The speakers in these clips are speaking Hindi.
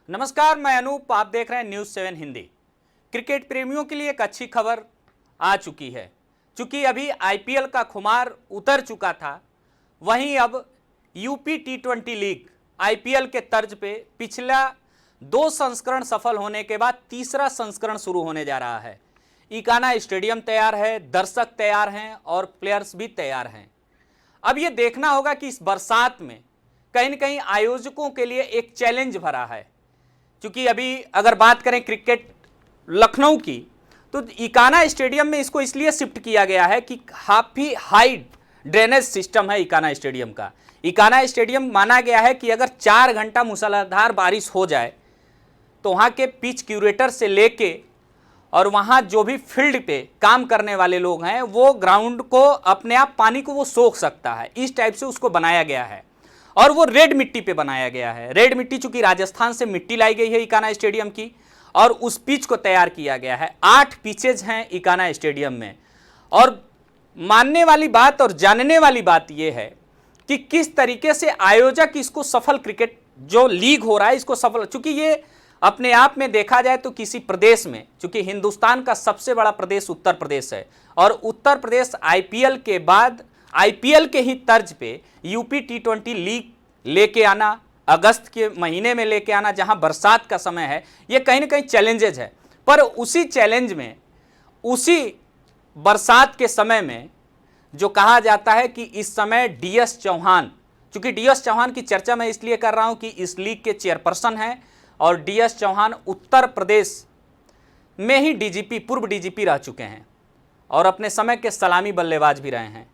नमस्कार, मैं अनूप। आप देख रहे हैं न्यूज़ 7 हिंदी। क्रिकेट प्रेमियों के लिए एक अच्छी खबर आ चुकी है। चूंकि अभी आईपीएल का खुमार उतर चुका था, वहीं अब यूपी टी20 लीग आईपीएल के तर्ज पे पिछला 2 संस्करण सफल होने के बाद तीसरा संस्करण शुरू होने जा रहा है। इकाना स्टेडियम तैयार है, दर्शक तैयार हैं और प्लेयर्स भी तैयार हैं। अब ये देखना होगा कि इस बरसात में कहीं न कहीं आयोजकों के लिए एक चैलेंज भरा है। क्योंकि अभी अगर बात करें क्रिकेट लखनऊ की, तो इकाना स्टेडियम में इसको इसलिए शिफ्ट किया गया है कि काफ़ी हाई ड्रेनेज सिस्टम है इकाना स्टेडियम का। इकाना स्टेडियम माना गया है कि अगर 4 घंटा मूसलाधार बारिश हो जाए तो वहाँ के पिच क्यूरेटर से लेके और वहाँ जो भी फील्ड पे काम करने वाले लोग हैं वो ग्राउंड को अपने आप पानी को वो सोख सकता है। इस टाइप से उसको बनाया गया है और वो रेड मिट्टी पे बनाया गया है। रेड मिट्टी चूंकि राजस्थान से मिट्टी लाई गई है इकाना स्टेडियम की और उस पिच को तैयार किया गया है। 8 पिचेज हैं इकाना स्टेडियम में। और मानने वाली बात और जानने वाली बात यह है कि किस तरीके से आयोजक इसको सफल क्रिकेट जो लीग हो रहा है इसको सफल, चूंकि ये अपने आप में देखा जाए तो किसी प्रदेश में, चूंकि हिंदुस्तान का सबसे बड़ा प्रदेश उत्तर प्रदेश है और उत्तर प्रदेश आईपीएल के बाद आईपीएल के ही तर्ज पे यूपी टी20 लीग लेके आना, अगस्त के महीने में लेके आना जहां बरसात का समय है, ये कहीं ना कहीं चैलेंजेज है। पर उसी चैलेंज में, उसी बरसात के समय में जो कहा जाता है कि इस समय डीएस चौहान, चूंकि डीएस चौहान की चर्चा मैं इसलिए कर रहा हूं कि इस लीग के चेयरपर्सन हैं और डीएस चौहान उत्तर प्रदेश में ही डीजीपी, पूर्व डीजीपी रह चुके हैं और अपने समय के सलामी बल्लेबाज भी रहे हैं।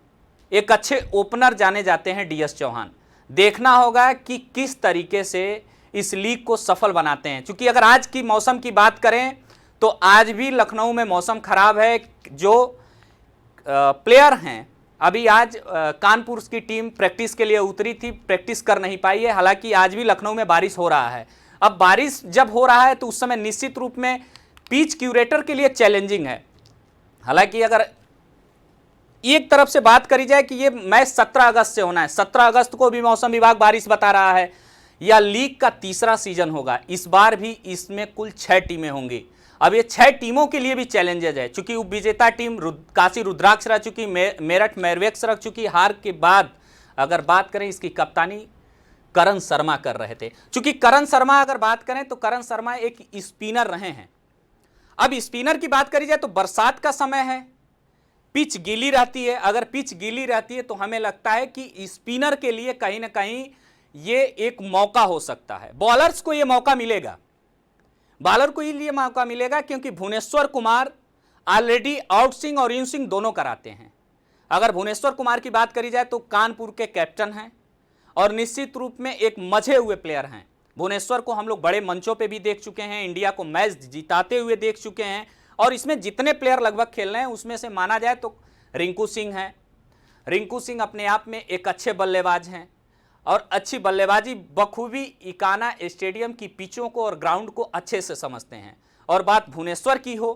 एक अच्छे ओपनर जाने जाते हैं डीएस चौहान। देखना होगा कि किस तरीके से इस लीग को सफल बनाते हैं। क्योंकि अगर आज की मौसम की बात करें तो आज भी लखनऊ में मौसम खराब है। जो प्लेयर हैं, अभी आज कानपुर की टीम प्रैक्टिस के लिए उतरी थी, प्रैक्टिस कर नहीं पाई है। हालांकि आज भी लखनऊ में बारिश हो रहा है। अब बारिश जब हो रहा है तो उस समय निश्चित रूप में पिच क्यूरेटर के लिए चैलेंजिंग है। हालांकि अगर एक तरफ से बात करी जाए कि ये मैच 17 अगस्त से होना है, 17 अगस्त को भी मौसम विभाग बारिश बता रहा है। यह लीग का तीसरा सीजन होगा। इस बार भी इसमें कुल 6 टीमें होंगी। अब ये 6 टीमों के लिए भी चैलेंजेज है। चूंकि उप विजेता टीम काशी रुद्राक्ष रह चुकी, मेरठ मैरवेक्स रह चुकी। हार के बाद अगर बात करें, इसकी कप्तानी करण शर्मा कर रहे थे। चूंकि करण शर्मा अगर बात करें तो करण शर्मा एक स्पिनर रहे हैं। अब स्पिनर की बात करी जाए तो बरसात का समय है, पिच गीली रहती है। अगर पिच गीली रहती है तो हमें लगता है कि स्पिनर के लिए कहीं ना कहीं ये एक मौका हो सकता है। बॉलर्स को ये मौका मिलेगा, बॉलर को ये मौका मिलेगा क्योंकि Bhuvneshwar Kumar already out swing और इन स्विंग दोनों कराते हैं। अगर भुवनेश्वर कुमार की बात करी जाए तो कानपुर के कैप्टन हैं और निश्चित रूप में एक मजे हुए प्लेयर हैं। भुवनेश्वर को हम लोग बड़े मंचों पे भी देख चुके हैं, इंडिया को मैच जिताते हुए देख चुके हैं। और इसमें जितने प्लेयर लगभग खेल रहे हैं उसमें से माना जाए तो रिंकू सिंह हैं। रिंकू सिंह अपने आप में एक अच्छे बल्लेबाज हैं और अच्छी बल्लेबाजी बखूबी इकाना स्टेडियम की पिचों को और ग्राउंड को अच्छे से समझते हैं। और बात भुवनेश्वर की हो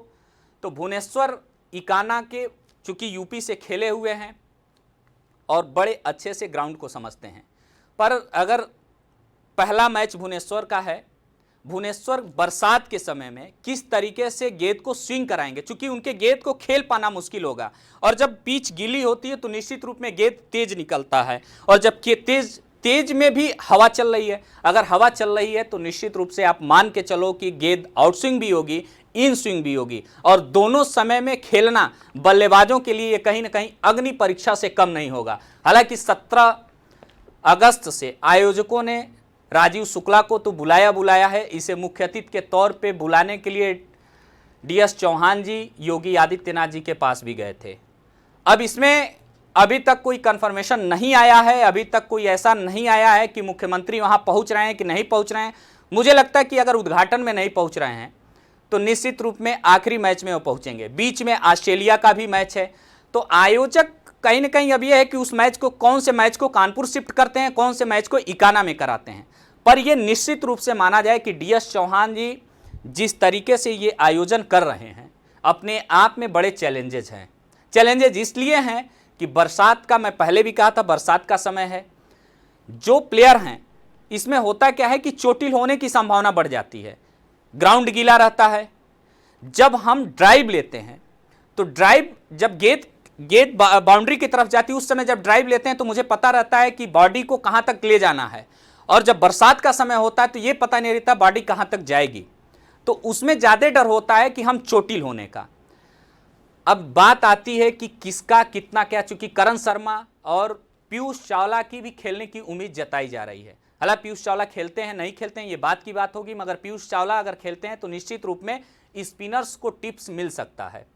तो भुवनेश्वर इकाना के चूँकि यूपी से खेले हुए हैं और बड़े अच्छे से ग्राउंड को समझते हैं। पर अगर पहला मैच भुवनेश्वर का है, भुवनेश्वर बरसात के समय में किस तरीके से गेंद को स्विंग कराएंगे, क्योंकि उनके गेंद को खेल पाना मुश्किल होगा। और जब पिच गीली होती है तो निश्चित रूप में गेंद तेज निकलता है और जब तेज में भी हवा चल रही है, अगर हवा चल रही है तो निश्चित रूप से आप मान के चलो कि गेंद आउट स्विंग भी होगी, इन स्विंग भी होगी। और दोनों समय में खेलना बल्लेबाजों के लिए कहीं ना कहीं अग्नि परीक्षा से कम नहीं होगा। हालांकि 17 अगस्त से आयोजकों ने राजीव शुक्ला को तो बुलाया है। इसे मुख्य अतिथि के तौर पे बुलाने के लिए डीएस चौहान जी योगी आदित्यनाथ जी के पास भी गए थे। अब इसमें अभी तक कोई कंफर्मेशन नहीं आया है, अभी तक कोई ऐसा नहीं आया है कि मुख्यमंत्री वहां पहुंच रहे हैं कि नहीं पहुंच रहे हैं। मुझे लगता है कि अगर उद्घाटन में नहीं पहुंच रहे हैं तो निश्चित रूप में आखिरी मैच में वो पहुंचेंगे। बीच में ऑस्ट्रेलिया का भी मैच है, तो आयोजक कहीं ना कहीं अब यह है कि उस मैच को, कौन से मैच को कानपुर शिफ्ट करते हैं, कौन से मैच को इकाना में कराते हैं। पर यह निश्चित रूप से माना जाए कि डीएस चौहान जी जिस तरीके से ये आयोजन कर रहे हैं अपने आप में बड़े चैलेंजेज हैं। चैलेंजेज इसलिए हैं कि बरसात का, मैं पहले भी कहा था, बरसात का समय है। जो प्लेयर हैं इसमें होता क्या है कि चोटिल होने की संभावना बढ़ जाती है। ग्राउंड गीला रहता है। जब हम ड्राइव लेते हैं तो ड्राइव जब गेंद बाउंड्री की तरफ जाती है, उस समय जब ड्राइव लेते हैं तो मुझे पता रहता है कि बॉडी को कहां तक ले जाना है। और जब बरसात का समय होता है तो यह पता नहीं रहता बॉडी कहां तक जाएगी, तो उसमें ज्यादा डर होता है कि हम चोटिल होने का। अब बात आती है कि किसका कितना क्या, चूंकि करण शर्मा और पीयूष चावला की भी खेलने की उम्मीद जताई जा रही है। हालांकि पीयूष चावला खेलते हैं नहीं खेलते हैं ये बात की बात होगी, मगर पीयूष चावला अगर खेलते हैं तो निश्चित रूप में स्पिनर्स को टिप्स मिल सकता है,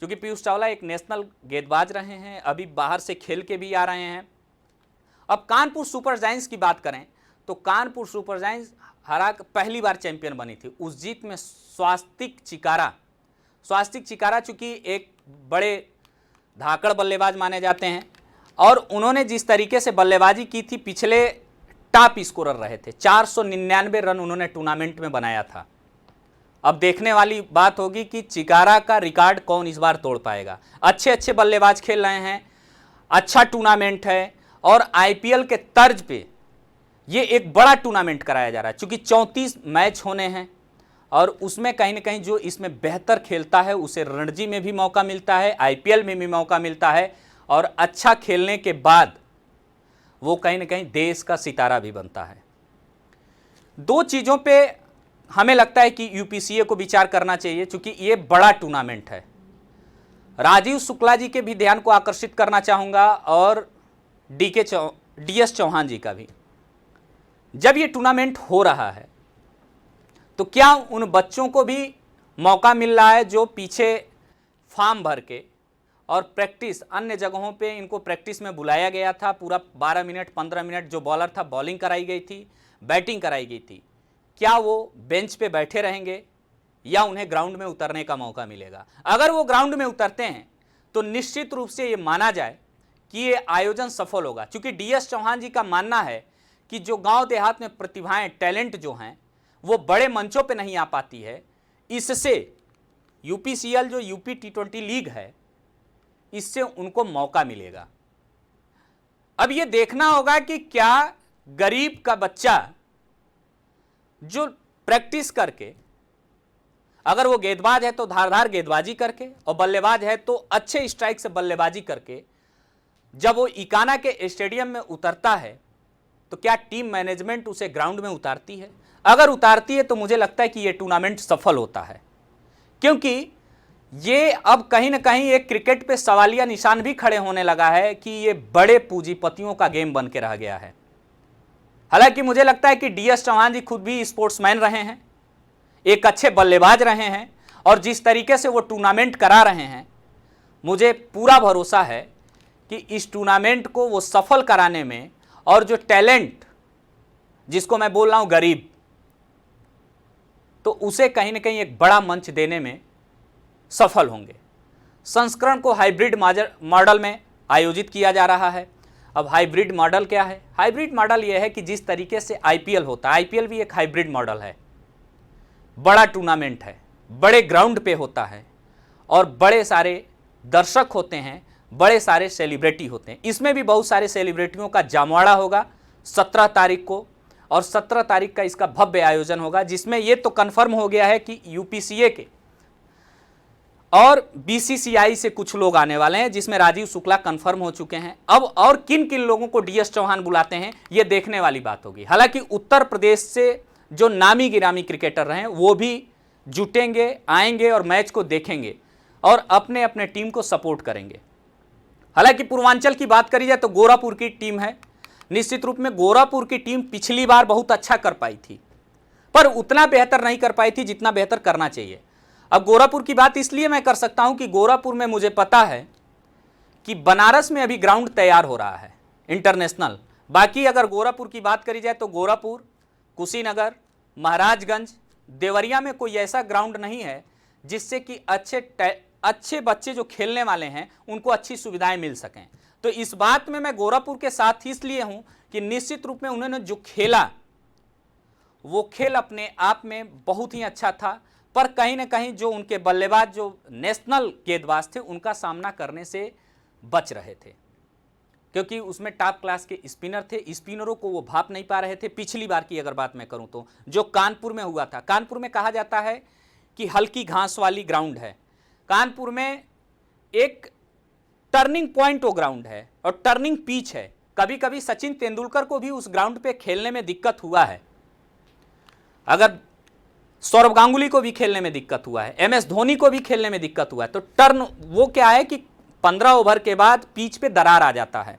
क्योंकि पीयूष चावला एक नेशनल गेंदबाज रहे हैं, अभी बाहर से खेल के भी आ रहे हैं। अब कानपुर सुपर जायंट्स की बात करें तो कानपुर सुपर जायंट्स पहली बार चैंपियन बनी थी। उस जीत में स्वास्तिक चिकारा चूंकि एक बड़े धाकड़ बल्लेबाज माने जाते हैं और उन्होंने जिस तरीके से बल्लेबाजी की थी, पिछले टॉप स्कोरर रहे थे। 499 रन उन्होंने टूर्नामेंट में बनाया था। अब देखने वाली बात होगी कि चिकारा का रिकॉर्ड कौन इस बार तोड़ पाएगा। अच्छे बल्लेबाज खेल रहे हैं, अच्छा टूर्नामेंट है और आईपीएल के तर्ज पे ये एक बड़ा टूर्नामेंट कराया जा रहा है, क्योंकि 34 मैच होने हैं और उसमें कहीं ना कहीं जो इसमें बेहतर खेलता है उसे रणजी में भी मौका मिलता है, आईपीएल में भी मौका मिलता है और अच्छा खेलने के बाद वो कहीं ना कहीं देश का सितारा भी बनता है। दो चीज़ों पे हमें लगता है कि यूपीसीए को विचार करना चाहिए, क्योंकि ये बड़ा टूर्नामेंट है। राजीव शुक्ला जी के भी ध्यान को आकर्षित करना चाहूँगा और डीएस चौहान जी का भी। जब ये टूर्नामेंट हो रहा है तो क्या उन बच्चों को भी मौका मिल रहा है जो पीछे फॉर्म भर के और प्रैक्टिस अन्य जगहों पे इनको प्रैक्टिस में बुलाया गया था, पूरा 12 मिनट 15 मिनट जो बॉलर था बॉलिंग कराई गई थी, बैटिंग कराई गई थी, क्या वो बेंच पे बैठे रहेंगे या उन्हें ग्राउंड में उतरने का मौका मिलेगा? अगर वो ग्राउंड में उतरते हैं तो निश्चित रूप से ये माना जाए कि ये आयोजन सफल होगा, क्योंकि डीएस चौहान जी का मानना है कि जो गांव देहात में प्रतिभाएं टैलेंट जो हैं वो बड़े मंचों पे नहीं आ पाती है। इससे यूपीसीएल जो यूपी T20 लीग है इससे उनको मौका मिलेगा। अब ये देखना होगा कि क्या गरीब का बच्चा जो प्रैक्टिस करके, अगर वो गेंदबाज है तो धारदार गेंदबाजी करके और बल्लेबाज है तो अच्छे स्ट्राइक से बल्लेबाजी करके जब वो इकाना के स्टेडियम में उतरता है तो क्या टीम मैनेजमेंट उसे ग्राउंड में उतारती है? अगर उतारती है तो मुझे लगता है कि ये टूर्नामेंट सफल होता है, क्योंकि ये अब कहीं ना कहीं एक क्रिकेट पे सवालिया निशान भी खड़े होने लगा है कि ये बड़े पूंजीपतियों का गेम बन के रह गया है। हालांकि मुझे लगता है कि डीएस चौहान जी खुद भी स्पोर्ट्समैन रहे हैं, एक अच्छे बल्लेबाज रहे हैं और जिस तरीके से वो टूर्नामेंट करा रहे हैं, मुझे पूरा भरोसा है कि इस टूर्नामेंट को वो सफल कराने में और जो टैलेंट जिसको मैं बोल रहा हूं गरीब, तो उसे कहीं ना कहीं एक बड़ा मंच देने में सफल होंगे। संस्करण को हाइब्रिड मॉडल में आयोजित किया जा रहा है। अब हाइब्रिड मॉडल क्या है? हाइब्रिड मॉडल यह है कि जिस तरीके से आईपीएल होता है, आईपीएल भी एक हाइब्रिड मॉडल है। बड़ा टूर्नामेंट है, बड़े ग्राउंड पे होता है और बड़े सारे दर्शक होते हैं, बड़े सारे सेलिब्रिटी होते हैं। इसमें भी बहुत सारे सेलिब्रिटियों का जमवाड़ा होगा 17 तारीख को, और 17 तारीख का इसका भव्य आयोजन होगा, जिसमें ये तो कन्फर्म हो गया है कि यूपीसीए के और बीसीसीआई से कुछ लोग आने वाले हैं, जिसमें राजीव शुक्ला कंफर्म हो चुके हैं। अब और किन किन लोगों को डीएस चौहान बुलाते हैं ये देखने वाली बात होगी। हालांकि उत्तर प्रदेश से जो नामी गिरामी क्रिकेटर रहे हैं वो भी जुटेंगे, आएंगे और मैच को देखेंगे और अपने अपने टीम को सपोर्ट करेंगे। हालांकि पूर्वांचल की बात करी जाए तो गोरापुर की टीम है। निश्चित रूप में गोरापुर की टीम पिछली बार बहुत अच्छा कर पाई थी, पर उतना बेहतर नहीं कर पाई थी जितना बेहतर करना चाहिए। अब गोरापुर की बात इसलिए मैं कर सकता हूं कि गोरापुर में मुझे पता है कि बनारस में अभी ग्राउंड तैयार हो रहा है इंटरनेशनल। बाकी अगर गोरापुर की बात करी जाए तो गोरापुर, कुशीनगर, महाराजगंज, देवरिया में कोई ऐसा ग्राउंड नहीं है जिससे कि अच्छे बच्चे जो खेलने वाले हैं उनको अच्छी सुविधाएं मिल सकें। तो इस बात में मैं गोरापुर के साथ इसलिए हूं कि निश्चित रूप में उन्होंने जो खेला वो खेल अपने आप में बहुत ही अच्छा था, पर कहीं ना कहीं जो उनके बल्लेबाज जो नेशनल गेंदबाज थे उनका सामना करने से बच रहे थे। क्योंकि उसमें टॉप क्लास के स्पिनर थे, स्पिनरों को वो भाप नहीं पा रहे थे। पिछली बार की अगर बात मैं करूं तो जो कानपुर में हुआ था, कानपुर में कहा जाता है कि हल्की घास वाली ग्राउंड है, कानपुर में एक टर्निंग पॉइंट वो ग्राउंड है और टर्निंग पिच है। कभी कभी सचिन तेंदुलकर को भी उस ग्राउंड पे खेलने में दिक्कत हुआ है, अगर सौरव गांगुली को भी खेलने में दिक्कत हुआ है, MS धोनी को भी खेलने में दिक्कत हुआ है। तो टर्न वो क्या है कि 15 ओवर के बाद पिच पे दरार आ जाता है,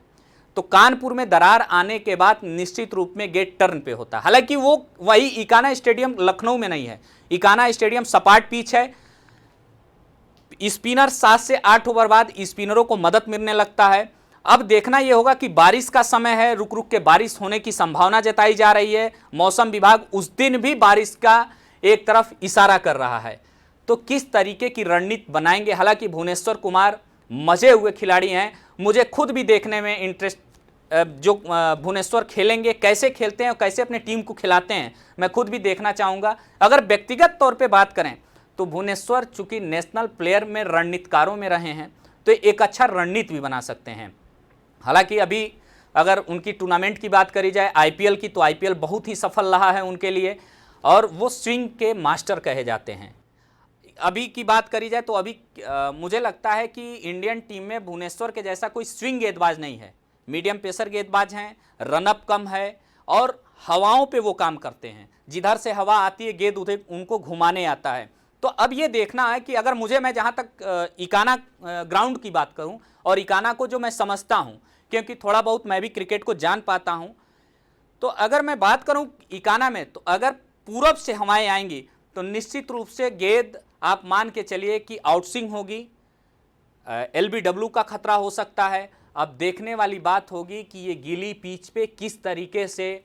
तो कानपुर में दरार आने के बाद निश्चित रूप में गेट टर्न पे होता है। हालांकि वो वही इकाना स्टेडियम लखनऊ में नहीं है, इकाना स्टेडियम सपाट पिच है, स्पिनर 7 से 8 ओवर बाद स्पिनरों को मदद मिलने लगता है। अब देखना यह होगा कि बारिश का समय है, रुक रुक के बारिश होने की संभावना जताई जा रही है। मौसम विभाग उस दिन भी बारिश का एक तरफ इशारा कर रहा है, तो किस तरीके की रणनीति बनाएंगे। हालांकि भुवनेश्वर कुमार मजे हुए खिलाड़ी हैं, मुझे खुद भी देखने में इंटरेस्ट, जो भुवनेश्वर खेलेंगे कैसे खेलते हैं और कैसे अपने टीम को खिलाते हैं, मैं खुद भी देखना चाहूँगा। अगर व्यक्तिगत तौर पे बात करें तो भुवनेश्वर चूंकि नेशनल प्लेयर में रणनीतिकारों में रहे हैं, तो एक अच्छा रणनीति भी बना सकते हैं। हालांकि अभी अगर उनकी टूर्नामेंट की बात करी जाए IPL की, तो IPL बहुत ही सफल रहा है उनके लिए और वो स्विंग के मास्टर कहे जाते हैं। अभी की बात करी जाए तो अभी मुझे लगता है कि इंडियन टीम में भुवनेश्वर के जैसा कोई स्विंग गेंदबाज नहीं है। मीडियम पेसर गेंदबाज हैं, रनअप कम है और हवाओं पे वो काम करते हैं, जिधर से हवा आती है गेंद उधर उनको घुमाने आता है। तो अब ये देखना है कि अगर मैं जहाँ तक इकाना ग्राउंड की बात करूँ और इकाना को जो मैं समझता हूँ, क्योंकि थोड़ा बहुत मैं भी क्रिकेट को जान पाता हूँ, तो अगर मैं बात करूँ इकाना में, तो अगर पूरब से हवाएं आएंगी तो निश्चित रूप से गेंद आप मान के चलिए कि आउटस्विंग होगी, LBW का खतरा हो सकता है। अब देखने वाली बात होगी कि ये गीली पिच पे किस तरीके से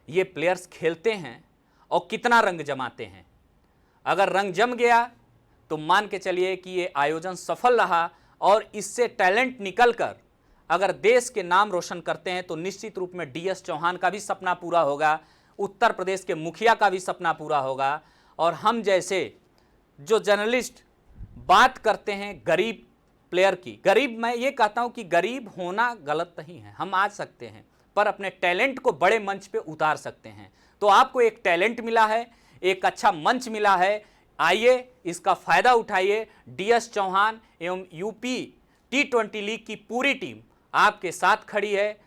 ये प्लेयर्स खेलते हैं और कितना रंग जमाते हैं। अगर रंग जम गया तो मान के चलिए कि ये आयोजन सफल रहा और इससे टैलेंट निकलकर अगर देश के नाम रोशन करते हैं तो निश्चित रूप में DS चौहान का भी सपना पूरा होगा, उत्तर प्रदेश के मुखिया का भी सपना पूरा होगा। और हम जैसे जो जर्नलिस्ट बात करते हैं गरीब प्लेयर की, गरीब मैं ये कहता हूं कि गरीब होना गलत नहीं है, हम आ सकते हैं पर अपने टैलेंट को बड़े मंच पे उतार सकते हैं। तो आपको एक टैलेंट मिला है, एक अच्छा मंच मिला है, आइए इसका फायदा उठाइए। DS चौहान एवं UP T20 लीग की पूरी टीम आपके साथ खड़ी है,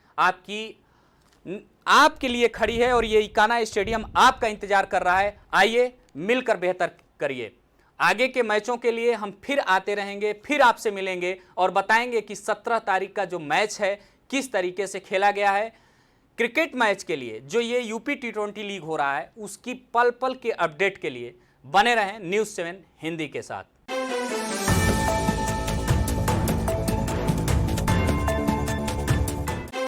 आपके लिए खड़ी है और ये इकाना स्टेडियम आपका इंतजार कर रहा है। आइए मिलकर बेहतर करिए। आगे के मैचों के लिए हम फिर आते रहेंगे, फिर आपसे मिलेंगे और बताएंगे कि 17 तारीख का जो मैच है किस तरीके से खेला गया है। क्रिकेट मैच के लिए जो ये UP T20 लीग हो रहा है उसकी पल पल के अपडेट के लिए बने रहें न्यूज़ 7 हिंदी के साथ।